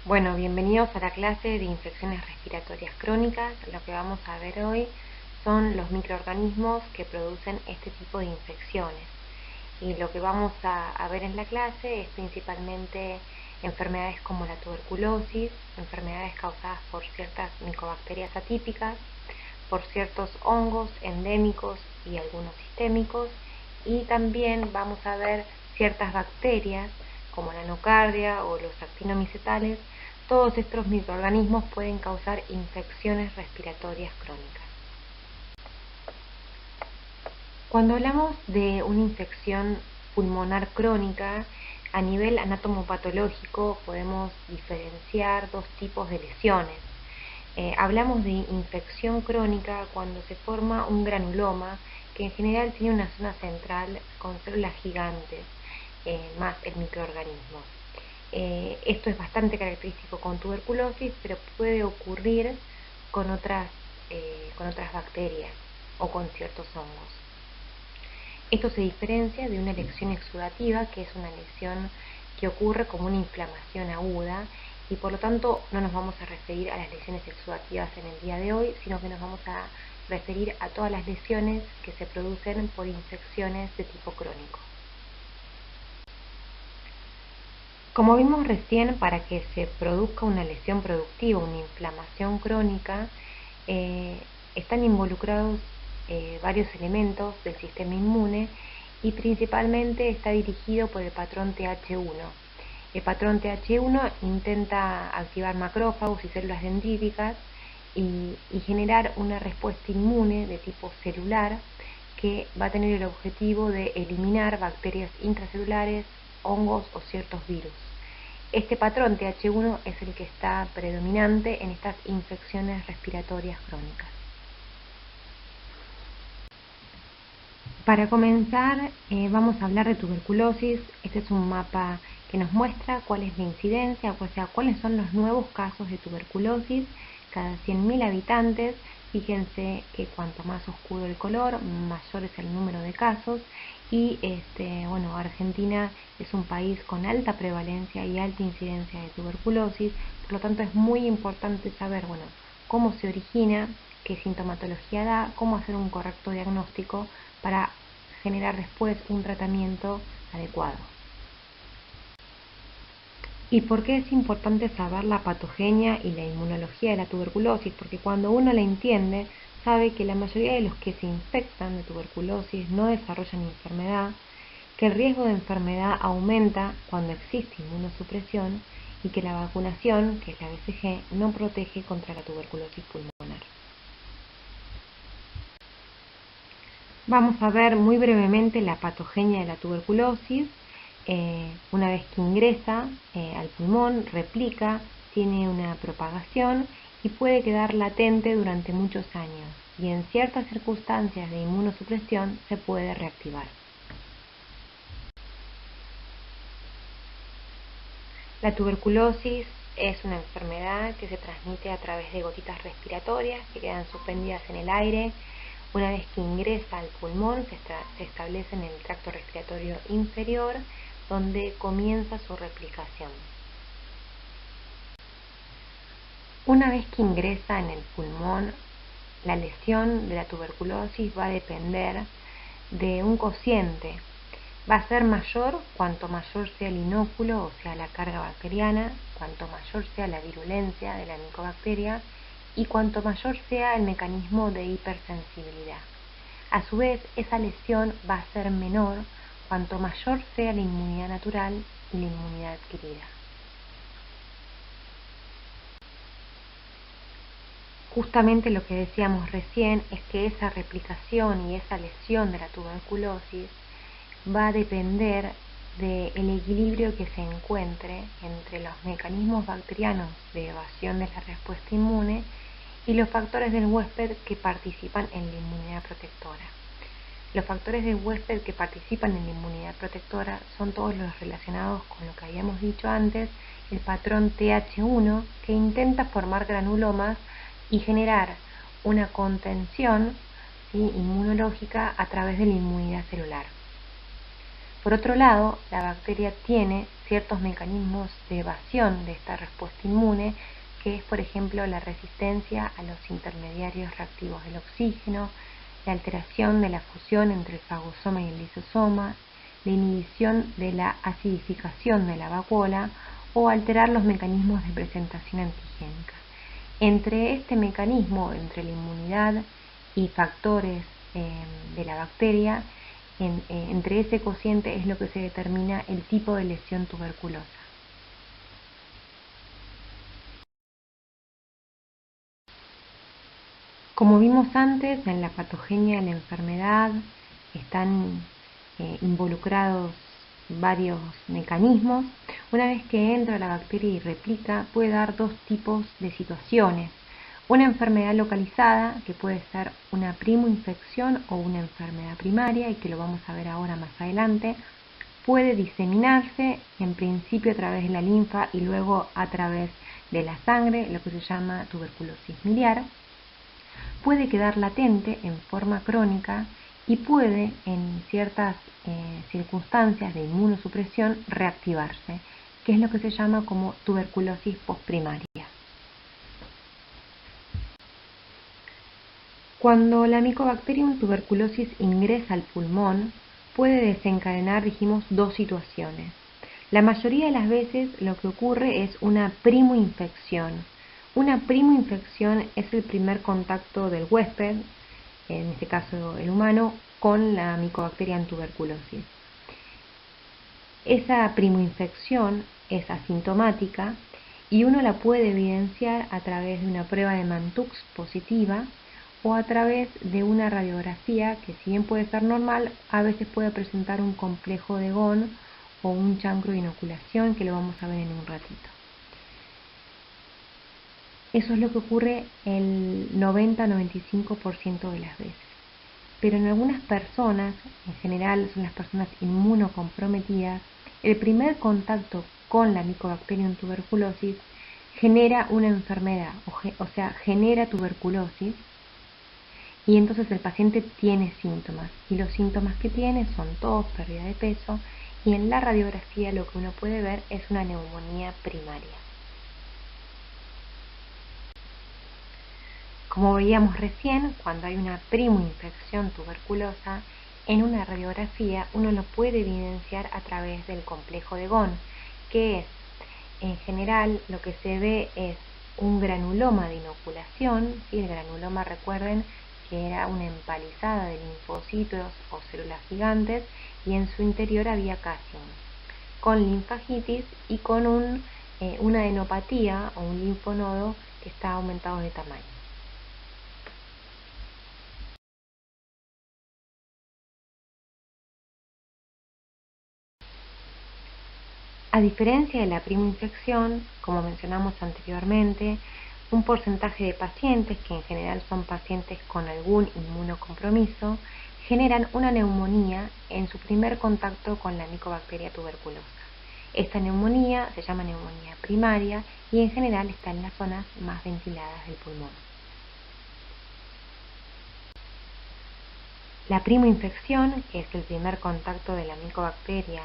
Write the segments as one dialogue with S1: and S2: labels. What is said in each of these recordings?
S1: Bueno, bienvenidos a la clase de infecciones respiratorias crónicas. Lo que vamos a ver hoy son los microorganismos que producen este tipo de infecciones. Y lo que vamos a ver en la clase es principalmente enfermedades como la tuberculosis, enfermedades causadas por ciertas micobacterias atípicas, por ciertos hongos endémicos y algunos sistémicos, y también vamos a ver ciertas bacterias como la nocardia o los actinomicetales. Todos estos microorganismos pueden causar infecciones respiratorias crónicas. Cuando hablamos de una infección pulmonar crónica, a nivel anatomopatológico podemos diferenciar dos tipos de lesiones. Hablamos de infección crónica cuando se forma un granuloma que en general tiene una zona central con células gigantes, más el microorganismo. Esto es bastante característico con tuberculosis, pero puede ocurrir con otras bacterias o con ciertos hongos. Esto se diferencia de una lesión exudativa, que es una lesión que ocurre como una inflamación aguda, y por lo tanto no nos vamos a referir a las lesiones exudativas en el día de hoy, sino que nos vamos a referir a todas las lesiones que se producen por infecciones de tipo crónico. Como vimos recién, para que se produzca una lesión productiva, una inflamación crónica, están involucrados varios elementos del sistema inmune, y principalmente está dirigido por el patrón Th1. El patrón Th1 intenta activar macrófagos y células dendríticas y generar una respuesta inmune de tipo celular que va a tener el objetivo de eliminar bacterias intracelulares, hongos o ciertos virus. Este patrón Th1 es el que está predominante en estas infecciones respiratorias crónicas. Para comenzar, vamos a hablar de tuberculosis. Este es un mapa que nos muestra cuál es la incidencia, o sea, cuáles son los nuevos casos de tuberculosis cada 100.000 habitantes. Fíjense que cuanto más oscuro el color, mayor es el número de casos. Y Argentina es un país con alta prevalencia y alta incidencia de tuberculosis, por lo tanto es muy importante saber cómo se origina, qué sintomatología da, cómo hacer un correcto diagnóstico para generar después un tratamiento adecuado. ¿Y por qué es importante saber la patogenia y la inmunología de la tuberculosis? Porque cuando uno la entiende, sabe que la mayoría de los que se infectan de tuberculosis no desarrollan enfermedad, que el riesgo de enfermedad aumenta cuando existe inmunosupresión y que la vacunación, que es la BCG, no protege contra la tuberculosis pulmonar. Vamos a ver muy brevemente la patogenia de la tuberculosis. Una vez que ingresa al pulmón, replica, tiene una propagación y puede quedar latente durante muchos años, y en ciertas circunstancias de inmunosupresión se puede reactivar. La tuberculosis es una enfermedad que se transmite a través de gotitas respiratorias que quedan suspendidas en el aire. Una vez que ingresa al pulmón, se establece en el tracto respiratorio inferior, donde comienza su replicación. Una vez que ingresa en el pulmón, la lesión de la tuberculosis va a depender de un cociente. Va a ser mayor cuanto mayor sea el inóculo, o sea la carga bacteriana, cuanto mayor sea la virulencia de la micobacteria y cuanto mayor sea el mecanismo de hipersensibilidad. A su vez, esa lesión va a ser menor cuanto mayor sea la inmunidad natural y la inmunidad adquirida. Justamente lo que decíamos recién es que esa replicación y esa lesión de la tuberculosis va a depender del equilibrio que se encuentre entre los mecanismos bacterianos de evasión de la respuesta inmune y los factores del huésped que participan en la inmunidad protectora. Los factores del huésped que participan en la inmunidad protectora son todos los relacionados con lo que habíamos dicho antes, el patrón Th1, que intenta formar granulomas y generar una contención inmunológica a través de la inmunidad celular. Por otro lado, la bacteria tiene ciertos mecanismos de evasión de esta respuesta inmune, que es, por ejemplo, la resistencia a los intermediarios reactivos del oxígeno, la alteración de la fusión entre el fagosoma y el lisosoma, la inhibición de la acidificación de la vacuola o alterar los mecanismos de presentación antigénica. Entre este mecanismo, entre la inmunidad y factores de la bacteria, entre ese cociente es lo que se determina el tipo de lesión tuberculosa. Como vimos antes, en la patogenia de la enfermedad están involucrados varios mecanismos. Una vez que entra la bacteria y replica, puede dar dos tipos de situaciones. Una enfermedad localizada, que puede ser una primoinfección o una enfermedad primaria, y que lo vamos a ver ahora más adelante, puede diseminarse en principio a través de la linfa y luego a través de la sangre, lo que se llama tuberculosis miliar. Puede quedar latente en forma crónica y puede, en ciertas circunstancias de inmunosupresión, reactivarse, que es lo que se llama como tuberculosis postprimaria. Cuando la Mycobacterium tuberculosis ingresa al pulmón, puede desencadenar, dijimos, dos situaciones. La mayoría de las veces lo que ocurre es una primoinfección. Una primoinfección es el primer contacto del huésped, en este caso el humano, con la Mycobacterium tuberculosis. Esa primoinfección es asintomática y uno la puede evidenciar a través de una prueba de Mantoux positiva o a través de una radiografía que, si bien puede ser normal, a veces puede presentar un complejo de Ghon o un chancro de inoculación, que lo vamos a ver en un ratito. Eso es lo que ocurre el 90-95% de las veces. Pero en algunas personas, en general son las personas inmunocomprometidas, el primer contacto con la Mycobacterium tuberculosis genera una enfermedad, o sea, genera tuberculosis, y entonces el paciente tiene síntomas, y los síntomas que tiene son tos, pérdida de peso, y en la radiografía lo que uno puede ver es una neumonía primaria. Como veíamos recién, cuando hay una primoinfección tuberculosa, en una radiografía uno lo puede evidenciar a través del complejo de Ghon, que es, en general, lo que se ve es un granuloma de inoculación. ¿Sí? El granuloma, recuerden que era una empalizada de linfocitos o células gigantes, y en su interior había calcio, con linfagitis y con una adenopatía o un linfonodo que está aumentado de tamaño. A diferencia de la primoinfección, como mencionamos anteriormente, un porcentaje de pacientes, que en general son pacientes con algún inmunocompromiso, generan una neumonía en su primer contacto con la Mycobacteria tuberculosa. Esta neumonía se llama neumonía primaria y en general está en las zonas más ventiladas del pulmón. La primoinfección, que es el primer contacto de la Mycobacteria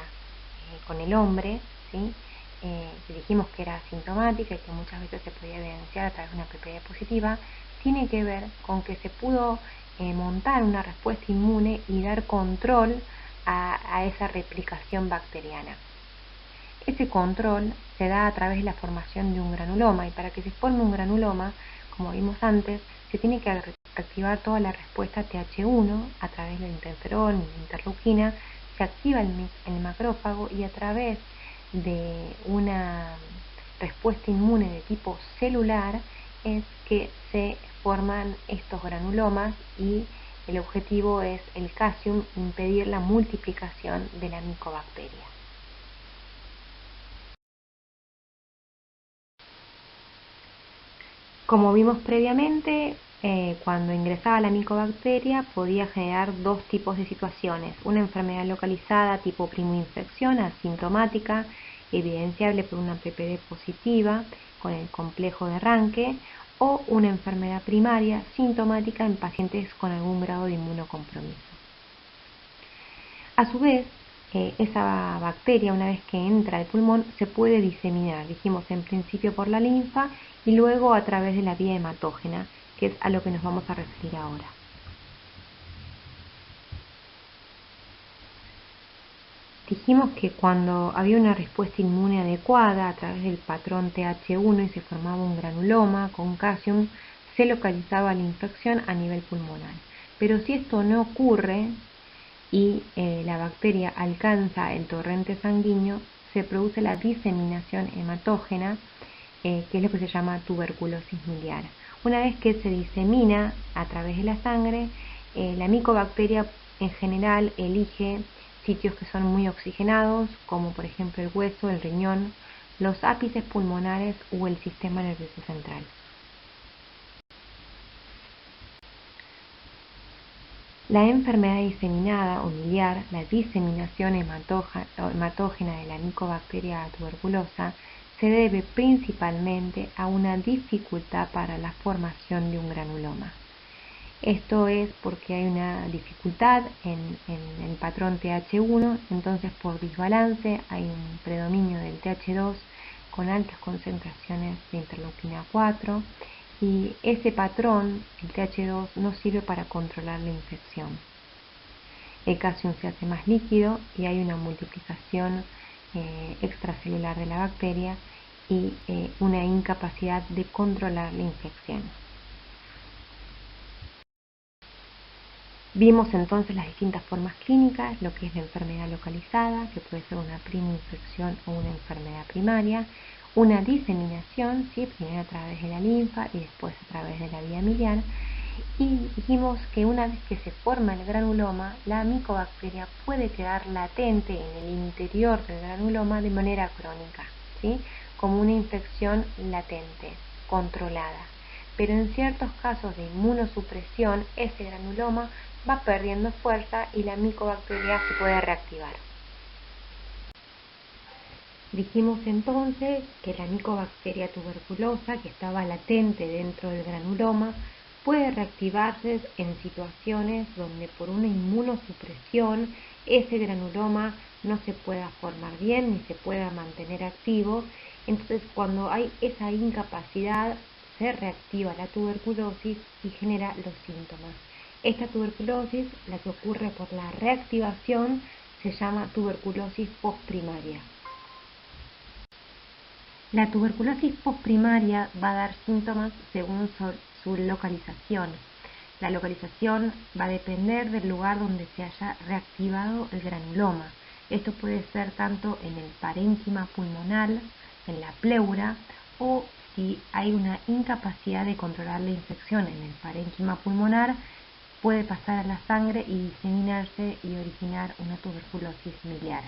S1: con el hombre, ¿sí? Que dijimos que era asintomática y que muchas veces se podía evidenciar a través de una PPD positiva, tiene que ver con que se pudo montar una respuesta inmune y dar control a esa replicación bacteriana. Ese control se da a través de la formación de un granuloma, y para que se forme un granuloma, como vimos antes, se tiene que activar toda la respuesta Th1 a través del interferón y la interleuquina, se activa el macrófago, y a través de una respuesta inmune de tipo celular es que se forman estos granulomas, y el objetivo es el calcium, impedir la multiplicación de la micobacteria. Como vimos previamente, cuando ingresaba la micobacteria podía generar dos tipos de situaciones: una enfermedad localizada tipo primoinfección asintomática, evidenciable por una PPD positiva con el complejo de Ranke, o una enfermedad primaria sintomática en pacientes con algún grado de inmunocompromiso. A su vez, esa bacteria, una vez que entra al pulmón, se puede diseminar, dijimos en principio por la linfa y luego a través de la vía hematógena, que es a lo que nos vamos a referir ahora. Dijimos que cuando había una respuesta inmune adecuada a través del patrón Th1 y se formaba un granuloma con calcium, se localizaba la infección a nivel pulmonar. Pero si esto no ocurre y la bacteria alcanza el torrente sanguíneo, se produce la diseminación hematógena, que es lo que se llama tuberculosis miliar. Una vez que se disemina a través de la sangre, la micobacteria en general elige sitios que son muy oxigenados, como por ejemplo el hueso, el riñón, los ápices pulmonares o el sistema nervioso central. La enfermedad diseminada o miliar, la diseminación hematógena de la micobacteria tuberculosa, se debe principalmente a una dificultad para la formación de un granuloma. Esto es porque hay una dificultad en el patrón Th1, entonces por desbalance hay un predominio del Th2 con altas concentraciones de interleuquina 4 y ese patrón, el Th2, no sirve para controlar la infección. El calcium se hace más líquido y hay una multiplicación extracelular de la bacteria y una incapacidad de controlar la infección. Vimos entonces las distintas formas clínicas, lo que es la enfermedad localizada, que puede ser una prima infección o una enfermedad primaria, una diseminación, ¿sí? Primero a través de la linfa y después a través de la vía miliar, y dijimos que una vez que se forma el granuloma, la micobacteria puede quedar latente en el interior del granuloma de manera crónica, ¿sí? Como una infección latente, controlada. Pero en ciertos casos de inmunosupresión, ese granuloma va perdiendo fuerza y la micobacteria se puede reactivar. Dijimos entonces que la micobacteria tuberculosa, que estaba latente dentro del granuloma, puede reactivarse en situaciones donde por una inmunosupresión ese granuloma no se pueda formar bien ni se pueda mantener activo. Entonces, cuando hay esa incapacidad, se reactiva la tuberculosis y genera los síntomas. Esta tuberculosis, la que ocurre por la reactivación, se llama tuberculosis postprimaria. La tuberculosis postprimaria va a dar síntomas según su localización. La localización va a depender del lugar donde se haya reactivado el granuloma. Esto puede ser tanto en el parénquima pulmonar, en la pleura, o si hay una incapacidad de controlar la infección en el parénquima pulmonar, puede pasar a la sangre y diseminarse y originar una tuberculosis miliar.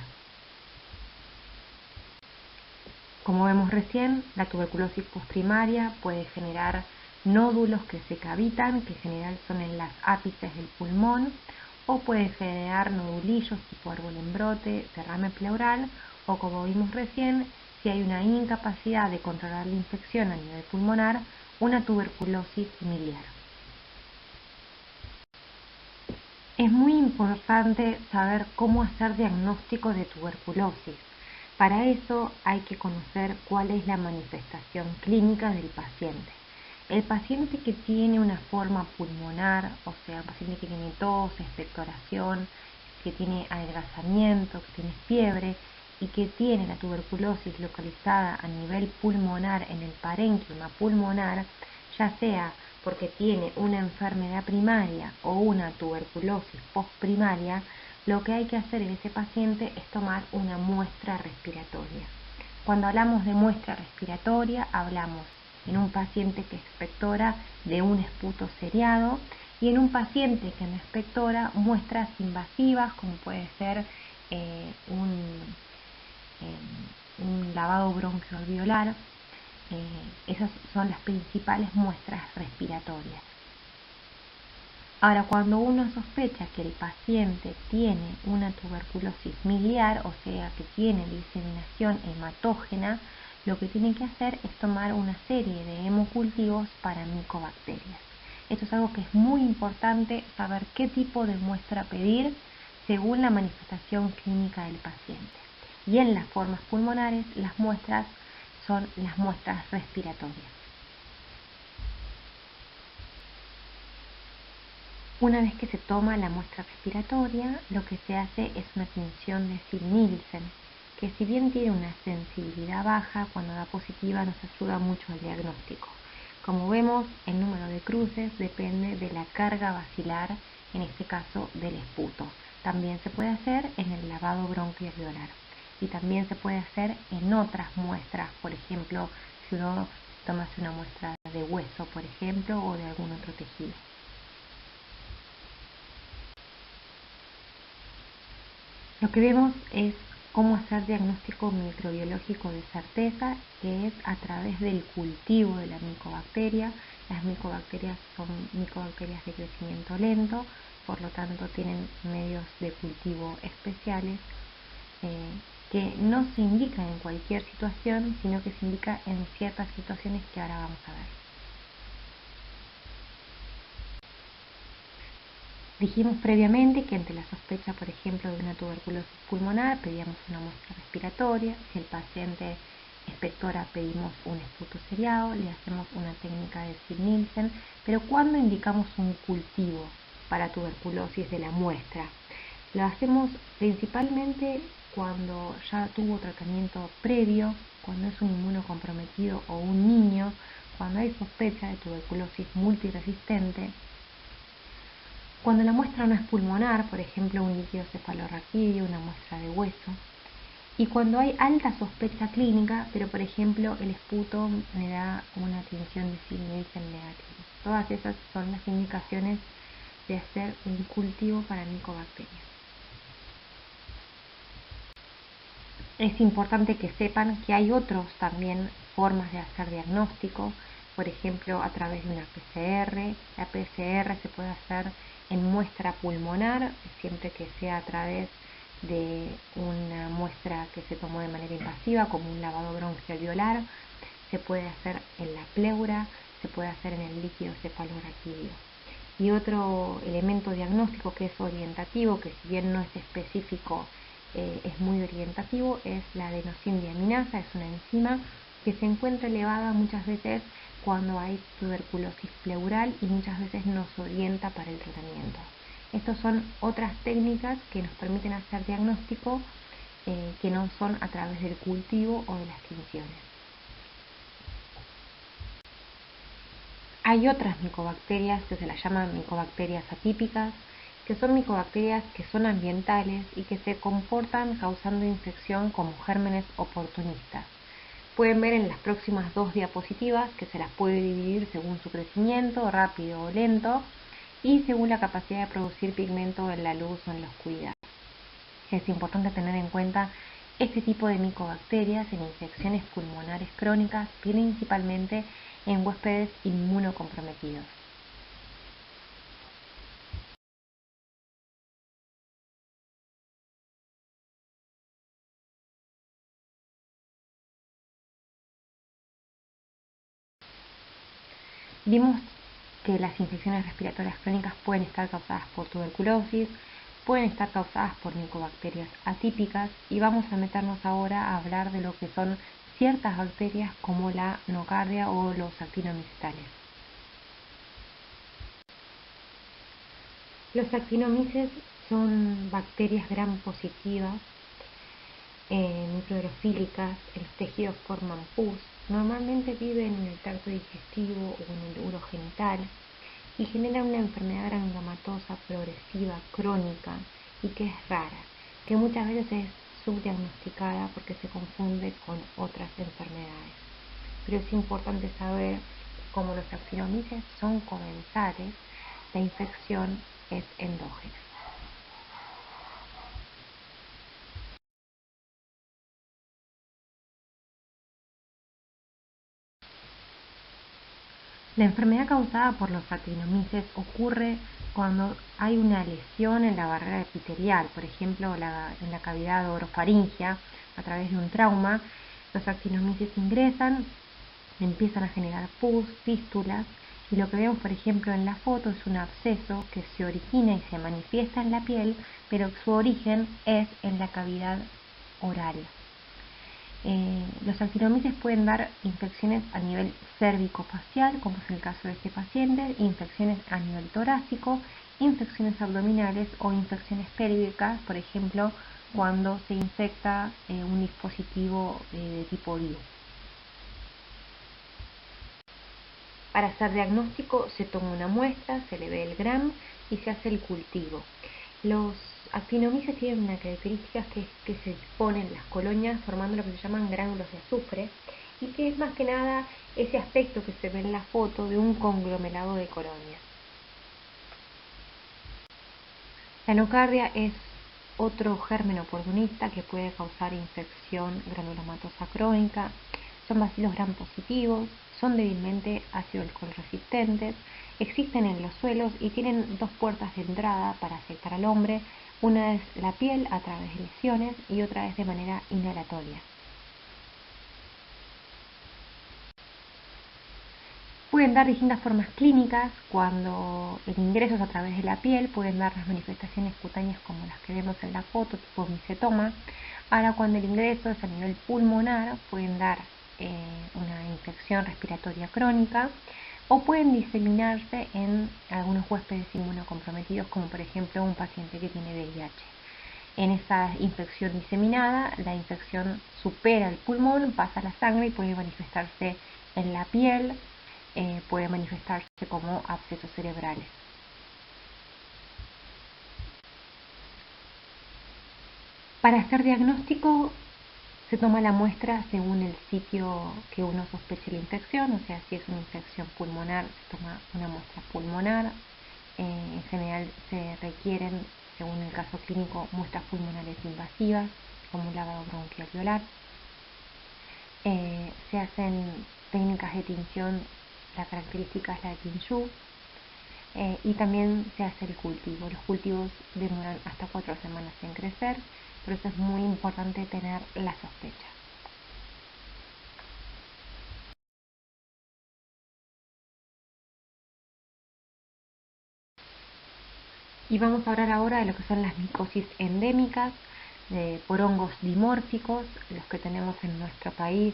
S1: Como vemos recién, la tuberculosis postprimaria puede generar nódulos que se cavitan, que en general son en las ápices del pulmón, o puede generar nodulillos tipo árbol en brote, derrame pleural, o como vimos recién, si hay una incapacidad de controlar la infección a nivel pulmonar, una tuberculosis miliar. Es muy importante saber cómo hacer diagnóstico de tuberculosis. Para eso hay que conocer cuál es la manifestación clínica del paciente. El paciente que tiene una forma pulmonar, o sea, el paciente que tiene tos, expectoración, que tiene adelgazamiento, que tiene fiebre y que tiene la tuberculosis localizada a nivel pulmonar en el parénquima pulmonar, ya sea porque tiene una enfermedad primaria o una tuberculosis postprimaria, lo que hay que hacer en ese paciente es tomar una muestra respiratoria. Cuando hablamos de muestra respiratoria, hablamos en un paciente que expectora de un esputo seriado y en un paciente que no expectora muestras invasivas como puede ser un lavado bronquiolveolar. Esas son las principales muestras respiratorias. Ahora, cuando uno sospecha que el paciente tiene una tuberculosis miliar, o sea, que tiene diseminación hematógena, lo que tiene que hacer es tomar una serie de hemocultivos para micobacterias. Esto es algo que es muy importante saber qué tipo de muestra pedir según la manifestación clínica del paciente. Y en las formas pulmonares, las muestras son las muestras respiratorias. Una vez que se toma la muestra respiratoria, lo que se hace es una tinción de Ziehl-Neelsen, que si bien tiene una sensibilidad baja, cuando da positiva nos ayuda mucho al diagnóstico. Como vemos, el número de cruces depende de la carga basilar, en este caso del esputo. También se puede hacer en el lavado bronquialveolar y también se puede hacer en otras muestras, por ejemplo, si uno toma una muestra de hueso, por ejemplo, o de algún otro tejido. Lo que vemos es cómo hacer diagnóstico microbiológico de certeza, que es a través del cultivo de la micobacteria. Las micobacterias son micobacterias de crecimiento lento, por lo tanto tienen medios de cultivo especiales que no se indican en cualquier situación, sino que se indica en ciertas situaciones que ahora vamos a ver. Dijimos previamente que ante la sospecha, por ejemplo, de una tuberculosis pulmonar, pedíamos una muestra respiratoria. Si el paciente expectora, pedimos un esputo seriado, le hacemos una técnica de Ziehl-Neelsen. Pero ¿cuándo indicamos un cultivo para tuberculosis de la muestra? Lo hacemos principalmente cuando ya tuvo tratamiento previo, cuando es un inmunocomprometido o un niño, cuando hay sospecha de tuberculosis multiresistente. Cuando la muestra no es pulmonar, por ejemplo un líquido cefalorraquídeo, una muestra de hueso, y cuando hay alta sospecha clínica, pero por ejemplo el esputo me da una tinción de Ziehl-Neelsen negativo. Todas esas son las indicaciones de hacer un cultivo para micobacterias. Es importante que sepan que hay otras también formas de hacer diagnóstico, por ejemplo a través de una PCR. La PCR se puede hacer en muestra pulmonar, siempre que sea a través de una muestra que se tomó de manera invasiva, como un lavado bronquialveolar. Se puede hacer en la pleura, se puede hacer en el líquido cefalorraquídeo. Y otro elemento diagnóstico que es orientativo, que si bien no es específico, es muy orientativo, es la adenosíndiaminasa. Es una enzima que se encuentra elevada muchas veces cuando hay tuberculosis pleural y muchas veces nos orienta para el tratamiento. Estas son otras técnicas que nos permiten hacer diagnóstico que no son a través del cultivo o de las tinciones. Hay otras micobacterias que se las llaman micobacterias atípicas, que son micobacterias que son ambientales y que se comportan causando infección como gérmenes oportunistas. Pueden ver en las próximas 2 diapositivas que se las puede dividir según su crecimiento, rápido o lento, y según la capacidad de producir pigmento en la luz o en la oscuridad. Es importante tener en cuenta este tipo de micobacterias en infecciones pulmonares crónicas, principalmente en huéspedes inmunocomprometidos. Vimos que las infecciones respiratorias crónicas pueden estar causadas por tuberculosis, pueden estar causadas por micobacterias atípicas, y vamos a meternos ahora a hablar de lo que son ciertas bacterias como la nocardia o los actinomycetales. Los actinomyces son bacterias gram positivas, microaerofílicas. En los tejidos forman pus. Normalmente viven en el tracto digestivo o en el urogenital y generan una enfermedad granulomatosa progresiva, crónica, y que es rara, que muchas veces es subdiagnosticada porque se confunde con otras enfermedades. Pero es importante saber que como los actinomyces son comensales, la infección es endógena. La enfermedad causada por los actinomyces ocurre cuando hay una lesión en la barrera epitelial, por ejemplo en la cavidad orofaringia, a través de un trauma. Los actinomyces ingresan, empiezan a generar pus, fístulas, Y lo que vemos, por ejemplo, en la foto es un absceso que se origina y se manifiesta en la piel, pero su origen es en la cavidad oral. Los actinomyces pueden dar infecciones a nivel cérvico-facial, como es el caso de este paciente, infecciones a nivel torácico, infecciones abdominales o infecciones pélvicas, por ejemplo, cuando se infecta un dispositivo de tipo DIU. Para hacer diagnóstico se toma una muestra, se le ve el gram y se hace el cultivo. Los actinomyces tienen una característica que es que se disponen las colonias formando lo que se llaman gránulos de azufre y que es más que nada ese aspecto que se ve en la foto de un conglomerado de colonias. La nocardia es otro germen oportunista que puede causar infección granulomatosa crónica. Son bacilos gram positivos, son débilmente ácido alcohol resistentes, existen en los suelos y tienen dos puertas de entrada para afectar al hombre. Una es la piel a través de lesiones y otra es de manera inhalatoria. Pueden dar distintas formas clínicas. Cuando el ingreso es a través de la piel, pueden dar las manifestaciones cutáneas como las que vemos en la foto, tipo micetoma. Ahora, cuando el ingreso es a nivel pulmonar, pueden dar una infección respiratoria crónica o pueden diseminarse en algunos huéspedes inmunocomprometidos, como por ejemplo un paciente que tiene VIH. En esa infección diseminada, la infección supera el pulmón, pasa a la sangre y puede manifestarse en la piel, puede manifestarse como abscesos cerebrales. Para hacer diagnóstico se toma la muestra según el sitio que uno sospeche la infección, o sea, si es una infección pulmonar se toma una muestra pulmonar. En general se requieren, según el caso clínico, muestras pulmonares invasivas, como un lavado bronquialveolar. Se hacen técnicas de tinción, la característica es la de Tinshú, y también se hace el cultivo. Los cultivos demoran hasta 4 semanas en crecer, por eso es muy importante tener la sospecha. Y vamos a hablar ahora de lo que son las micosis endémicas por hongos dimórficos, los que tenemos en nuestro país,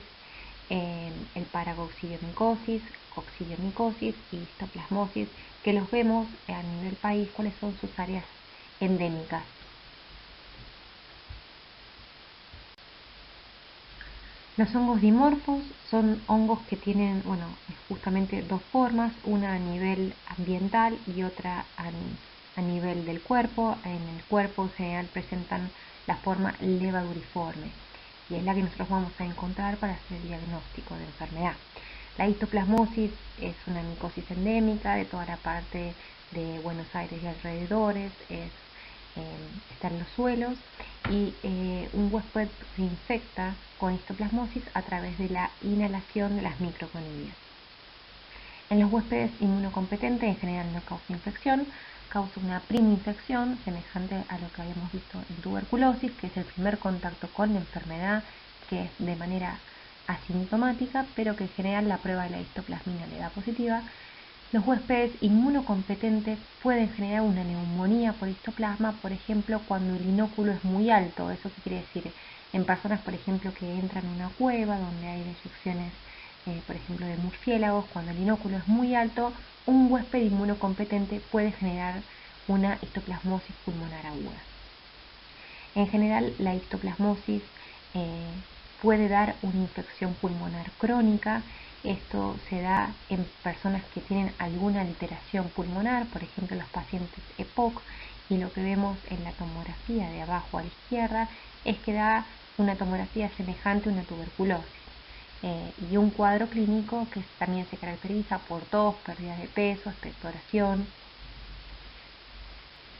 S1: el paragoccidiomicosis, coccidiomicosis y histoplasmosis, que los vemos a nivel país, cuáles son sus áreas endémicas. Los hongos dimorfos son hongos que tienen, justamente dos formas, una a nivel ambiental y otra a nivel del cuerpo. En el cuerpo en general presentan la forma levaduriforme y es la que nosotros vamos a encontrar para hacer el diagnóstico de enfermedad. La histoplasmosis es una micosis endémica de toda la parte de Buenos Aires y alrededores, está en los suelos y un huésped se infecta con histoplasmosis a través de la inhalación de las microconidias. En los huéspedes inmunocompetentes en general no causa infección, causa una prima infección semejante a lo que habíamos visto en tuberculosis, que es el primer contacto con la enfermedad, que es de manera asintomática, pero que en general la prueba de la histoplasmina le da positiva. Los huéspedes inmunocompetentes pueden generar una neumonía por histoplasma, por ejemplo, cuando el inóculo es muy alto. ¿Eso qué quiere decir? En personas, por ejemplo, que entran en una cueva donde hay deyecciones, por ejemplo, de murciélagos, cuando el inóculo es muy alto, un huésped inmunocompetente puede generar una histoplasmosis pulmonar aguda. En general, la histoplasmosis puede dar una infección pulmonar crónica. Esto se da en personas que tienen alguna alteración pulmonar, por ejemplo los pacientes EPOC, y lo que vemos en la tomografía de abajo a la izquierda es que da una tomografía semejante a una tuberculosis. Y un cuadro clínico que también se caracteriza por tos, pérdida de peso, expectoración.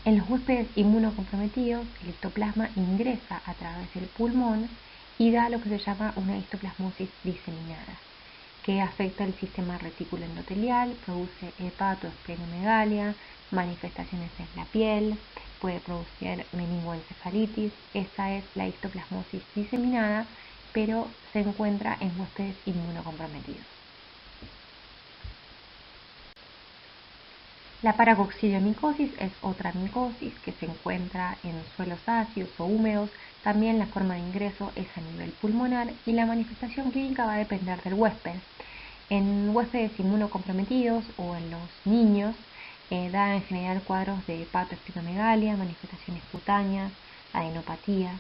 S1: En los huéspedes inmunocomprometidos, el histoplasma ingresa a través del pulmón y da lo que se llama una histoplasmosis diseminada, que afecta el sistema retículo endotelial, produce hepatoesplenomegalia, manifestaciones en la piel, puede producir meningoencefalitis. Esa es la histoplasmosis diseminada, pero se encuentra en huéspedes inmunocomprometidos. La paracoccidiomicosis es otra micosis que se encuentra en suelos ácidos o húmedos. También la forma de ingreso es a nivel pulmonar y la manifestación clínica va a depender del huésped. En huéspedes inmunocomprometidos o en los niños da en general cuadros de hepatoesplenomegalia, manifestaciones cutáneas, adenopatías.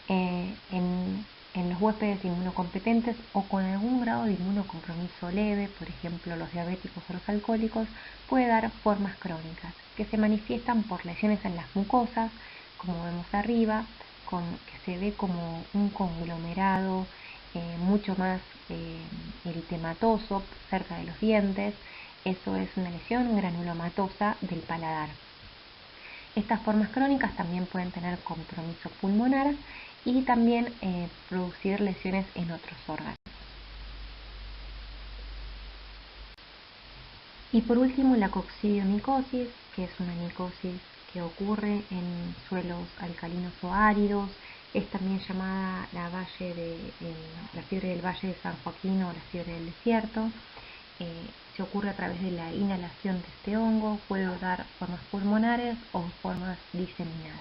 S1: En los huéspedes inmunocompetentes o con algún grado de inmunocompromiso leve, por ejemplo los diabéticos o los alcohólicos, puede dar formas crónicas que se manifiestan por lesiones en las mucosas, como vemos arriba, que se ve como un conglomerado mucho más eritematoso cerca de los dientes. Eso es una lesión granulomatosa del paladar. Estas formas crónicas también pueden tener compromiso pulmonar y también producir lesiones en otros órganos. Y por último, la coccidiomicosis, que es una micosis que ocurre en suelos alcalinos o áridos. Es también llamada la fiebre del Valle de San Joaquín o la fiebre del desierto. Se ocurre a través de la inhalación de este hongo, puede dar formas pulmonares o formas diseminadas.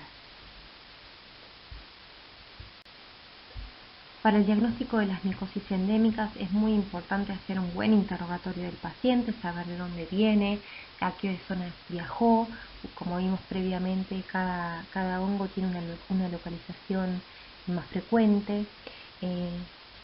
S1: Para el diagnóstico de las micosis endémicas es muy importante hacer un buen interrogatorio del paciente, saber de dónde viene, a qué zonas viajó. Como vimos previamente, cada hongo tiene una localización más frecuente.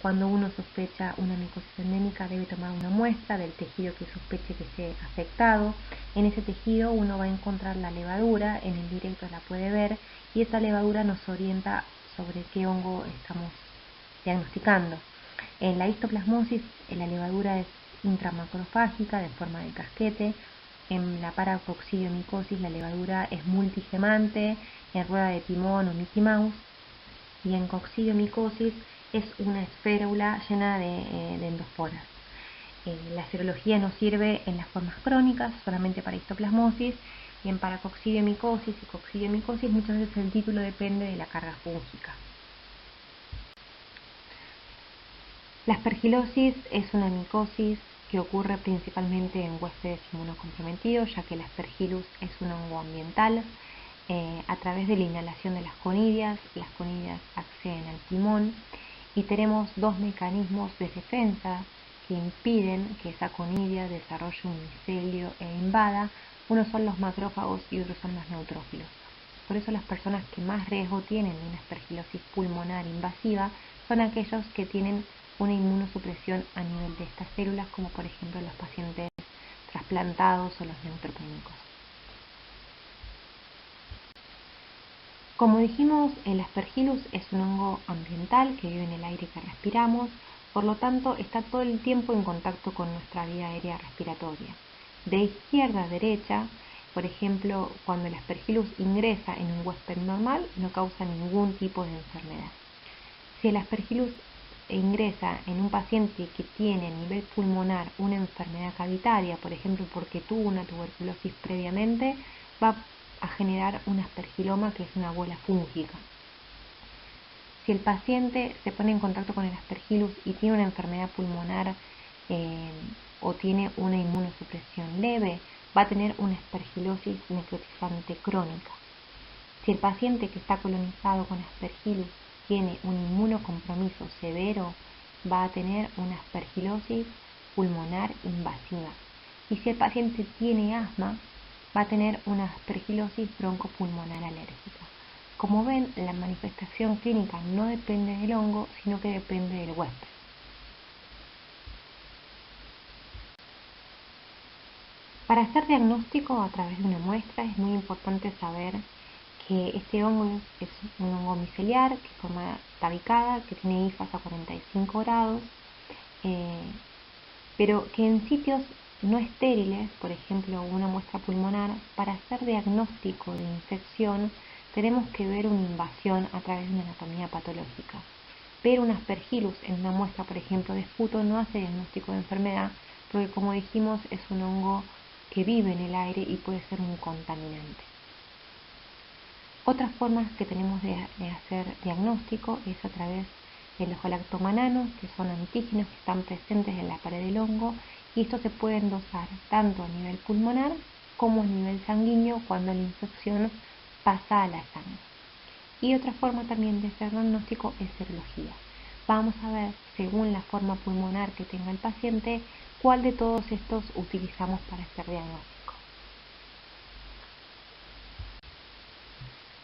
S1: Cuando uno sospecha una micosis endémica debe tomar una muestra del tejido que sospeche que esté afectado. En ese tejido uno va a encontrar la levadura, en el directo la puede ver y esa levadura nos orienta sobre qué hongo estamos diagnosticando. En la histoplasmosis la levadura es intramacrofágica de forma de casquete. En la paracoccidiomicosis la levadura es multigemante en rueda de timón o Mickey Mouse. Y en coccidiomicosis es una esférula llena de endosporas. La serología nos sirve en las formas crónicas, solamente para histoplasmosis, y en paracoccidiomicosis y coccidiomicosis muchas veces el título depende de la carga fúngica. La aspergilosis es una micosis que ocurre principalmente en huéspedes inmunocomprometidos, ya que el aspergillus es un hongo ambiental. A través de la inhalación de las conidias acceden al timón y tenemos dos mecanismos de defensa que impiden que esa conidia desarrolle un micelio e invada. Uno son los macrófagos y otros son los neutrófilos. Por eso las personas que más riesgo tienen de una aspergilosis pulmonar invasiva son aquellos que tienen una inmunosupresión a nivel de estas células, como por ejemplo los pacientes trasplantados o los neutropénicos. Como dijimos, el aspergillus es un hongo ambiental que vive en el aire que respiramos, por lo tanto está todo el tiempo en contacto con nuestra vía aérea respiratoria. De izquierda a derecha, por ejemplo, cuando el aspergillus ingresa en un huésped normal, no causa ningún tipo de enfermedad. Si el aspergillus ingresa en un paciente que tiene a nivel pulmonar una enfermedad cavitaria, por ejemplo porque tuvo una tuberculosis previamente, va a generar un aspergiloma, que es una bola fúngica. Si el paciente se pone en contacto con el aspergillus y tiene una enfermedad pulmonar o tiene una inmunosupresión leve, va a tener una aspergilosis necrotizante crónica. Si el paciente que está colonizado con aspergillus tiene un inmunocompromiso severo, va a tener una aspergilosis pulmonar invasiva. Y si el paciente tiene asma, va a tener una aspergilosis broncopulmonar alérgica. Como ven, la manifestación clínica no depende del hongo, sino que depende del huésped. Para hacer diagnóstico a través de una muestra es muy importante saber que este hongo es un hongo miceliar que forma tabicada, que tiene IFAS a 45 grados, pero que en sitios no estériles, por ejemplo una muestra pulmonar, para hacer diagnóstico de infección tenemos que ver una invasión a través de una anatomía patológica. Ver un aspergillus en una muestra, por ejemplo, de esputo no hace diagnóstico de enfermedad, porque como dijimos es un hongo que vive en el aire y puede ser un contaminante. Otras formas que tenemos de hacer diagnóstico es a través de los galactomananos, que son antígenos que están presentes en la pared del hongo y estos se pueden dosar tanto a nivel pulmonar como a nivel sanguíneo cuando la infección pasa a la sangre. Y otra forma también de hacer diagnóstico es serología. Vamos a ver, según la forma pulmonar que tenga el paciente, cuál de todos estos utilizamos para hacer diagnóstico.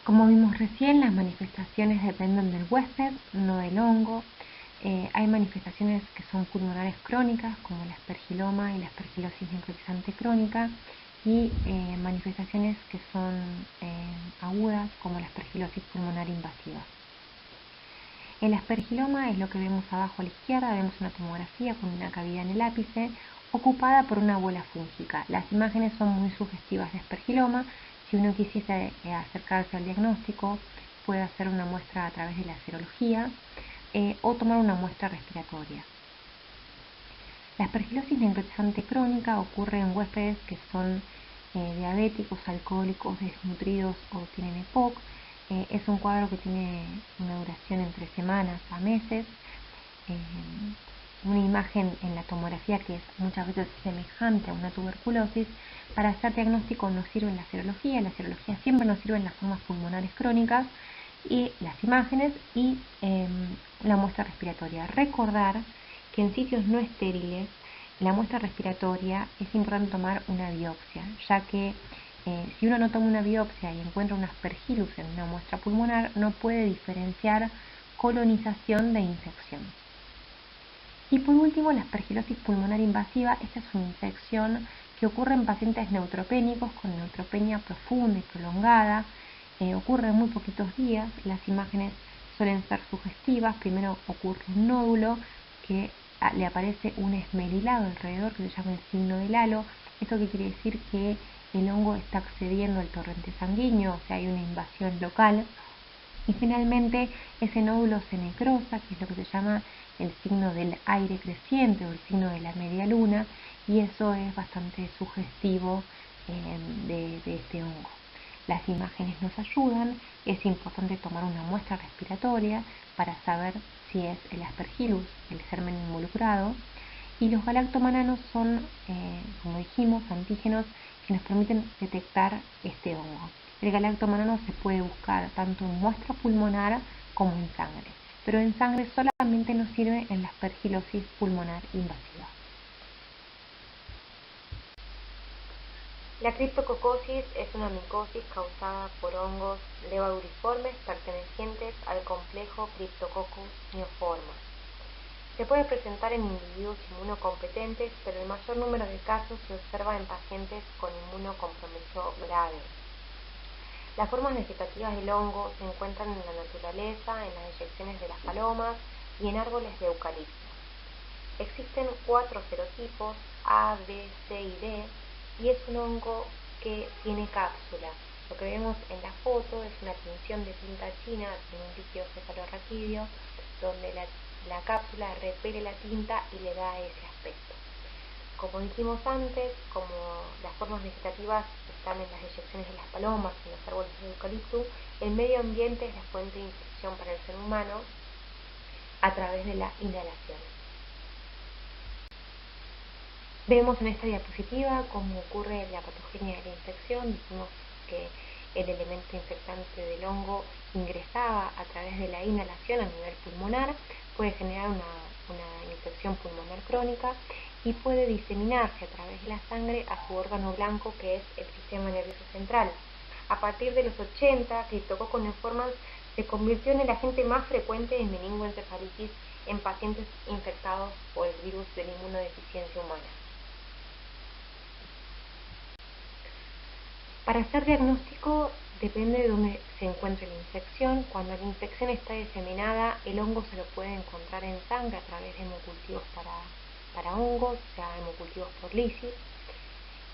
S1: Como vimos recién, las manifestaciones dependen del huésped, no del hongo. Hay manifestaciones que son pulmonares crónicas, como el aspergiloma y la aspergilosis necrotizante crónica, y manifestaciones que son agudas, como la aspergilosis pulmonar invasiva. El aspergiloma es lo que vemos abajo a la izquierda, vemos una tomografía con una cavidad en el ápice ocupada por una bola fúngica. Las imágenes son muy sugestivas de aspergiloma. Si uno quisiese acercarse al diagnóstico, puede hacer una muestra a través de la serología o tomar una muestra respiratoria. La aspergilosis necrotizante crónica ocurre en huéspedes que son diabéticos, alcohólicos, desnutridos o tienen EPOC. Es un cuadro que tiene una duración entre semanas a meses. Una imagen en la tomografía que es muchas veces semejante a una tuberculosis. Para hacer diagnóstico nos sirve la serología siempre nos sirve en las formas pulmonares crónicas y las imágenes y la muestra respiratoria. Recordar que en sitios no estériles la muestra respiratoria es importante tomar una biopsia, ya que si uno no toma una biopsia y encuentra un aspergillus en una muestra pulmonar, no puede diferenciar colonización de infección. Y por último, la aspergilosis pulmonar invasiva. Esta es una infección que ocurre en pacientes neutropénicos con neutropenia profunda y prolongada. Ocurre en muy poquitos días. Las imágenes suelen ser sugestivas. Primero ocurre un nódulo que le aparece un esmerilado alrededor que se llama el signo del halo. Esto que quiere decir que el hongo está accediendo al torrente sanguíneo, o sea, hay una invasión local. Y finalmente ese nódulo se necrosa, que es lo que se llama el signo del aire creciente o el signo de la media luna, y eso es bastante sugestivo de este hongo. Las imágenes nos ayudan, es importante tomar una muestra respiratoria para saber si es el aspergillus, el germen involucrado, y los galactomananos son, como dijimos, antígenos que nos permiten detectar este hongo. El galactomanano se puede buscar tanto en muestra pulmonar como en sangre, pero en sangre solamente nos sirve en la aspergilosis pulmonar invasiva. La criptococosis es una micosis causada por hongos levaduriformes pertenecientes al complejo Cryptococcus neoforma. Se puede presentar en individuos inmunocompetentes, pero el mayor número de casos se observa en pacientes con inmunocompromiso grave. Las formas vegetativas del hongo se encuentran en la naturaleza, en las eyecciones de las palomas y en árboles de eucalipto. Existen 4 serotipos, A, B, C y D, y es un hongo que tiene cápsula. Lo que vemos en la foto es una tinción de tinta china en un líquido cefalorraquídeo, donde la cápsula repele la tinta y le da ese aspecto. Como dijimos antes, como las formas vegetativas están en las eyecciones de las palomas y en los árboles de eucalipto, el medio ambiente es la fuente de infección para el ser humano a través de la inhalación. Vemos en esta diapositiva cómo ocurre la patogenia de la infección. Dijimos que el elemento infectante del hongo ingresaba a través de la inhalación a nivel pulmonar, puede generar una infección pulmonar crónica y puede diseminarse a través de la sangre a su órgano blanco, que es el sistema nervioso central. A partir de los 80, Cryptococcus neoformans se convirtió en el agente más frecuente de meningoencefalitis en pacientes infectados por el virus de la inmunodeficiencia humana. Para hacer diagnóstico depende de dónde se encuentre la infección. Cuando la infección está diseminada, el hongo se lo puede encontrar en sangre a través de hemocultivos para hongos, o sea, hemocultivos por lisis.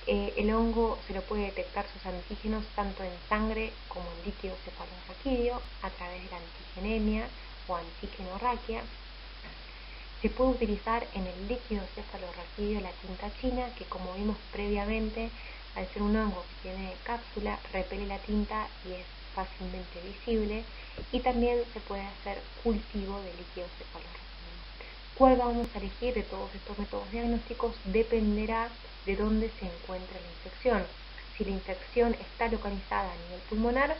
S1: El hongo se lo puede detectar sus antígenos tanto en sangre como en líquido cefalorraquídeo a través de la antigenemia o antigenorraquia. Se puede utilizar en el líquido cefalorraquídeo la tinta china, que como vimos previamente, al ser un hongo que tiene cápsula, repele la tinta y es fácilmente visible, y también se puede hacer cultivo de líquido cefalorraquídeo. ¿Cuál vamos a elegir de todos estos métodos diagnósticos? Dependerá de dónde se encuentra la infección. Si la infección está localizada a nivel pulmonar,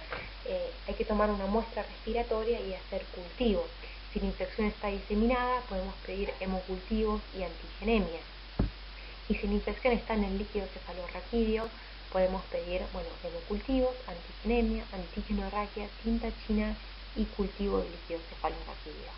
S1: hay que tomar una muestra respiratoria y hacer cultivos. Si la infección está diseminada, podemos pedir hemocultivos y antigenemia. Y si la infección está en el líquido cefalorraquídeo, podemos pedir hemocultivos, antigenemia, antígeno raquia, tinta china y cultivo de líquido cefalorraquídeo.